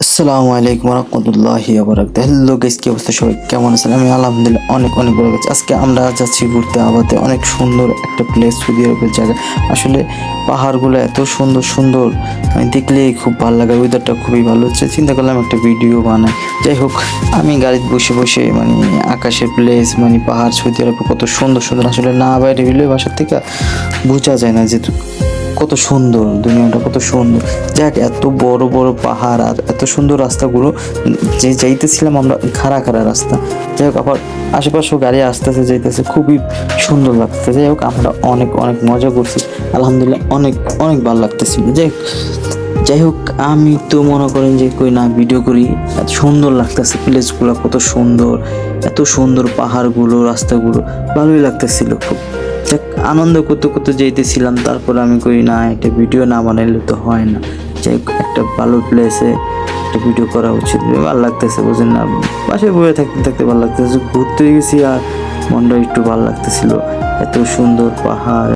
আসসালামু আলাইকুম রহমতুল্লাহি ওয়া বারাকাতুহু। হ্যালো গাইস, কি অবস্থা? সবাই কেমন আছেন? আমি আলহামদুলিল্লাহ অনেক অনেক ভালো আছি। আজকে আমরা যাচ্ছি ঘুরতে আবাতে, অনেক সুন্দর একটা প্লেস, সৌদি আরবের জায়গা। আসলে পাহাড়গুলো এত সুন্দর সুন্দর, মানে দেখলেই খুব ভালো লাগে। ওয়েদারটা খুবই ভালো হচ্ছে, চিন্তা করলাম একটা ভিডিও বানাই। যাই হোক, আমি গাড়িতে বসে বসে মানে আকাশের প্লেস, মানে পাহাড়, সৌদি আরবে কত সুন্দর সুন্দর, আসলে না বাইরে হইলে বাসার থেকে বোঝা যায় না যে কত সুন্দর দুনিয়াটা, কত সুন্দর। যাক, এত বড় বড় পাহাড় আর এত সুন্দর রাস্তাগুলো, যে যাইতেছিলাম আমরা খাড়া খাড়া রাস্তা। যাই হোক, আবার আশেপাশেও গাড়ি আসতেছে যাইতেছে, খুবই সুন্দর লাগতেছে। যাই হোক, আমরা অনেক অনেক মজা করছি, আলহামদুলিল্লাহ অনেক অনেক ভালো লাগতেছিল। যাই হোক, আমি তো মনে করেন যে কই না ভিডিও করি, এত সুন্দর লাগতেছে প্লেসগুলো, কত সুন্দর, এত সুন্দর পাহাড়গুলো, রাস্তাগুলো, ভালোই লাগতেছিল খুব। যাক, আনন্দ করতে করতে যেতেছিলাম, তারপর আমি করি না একটা ভিডিও না বানাইলে তো হয় না। যাই হোক, একটা ভালো প্লেসে একটা ভিডিও করা উচিত। ভালো লাগতেছে, বুঝেন না, বাসায় বসে থাকতে থাকতে ভালো লাগতেছে। ঘুরতে গেছি আর মনটা একটু ভালো লাগতেছিল, এত সুন্দর পাহাড়।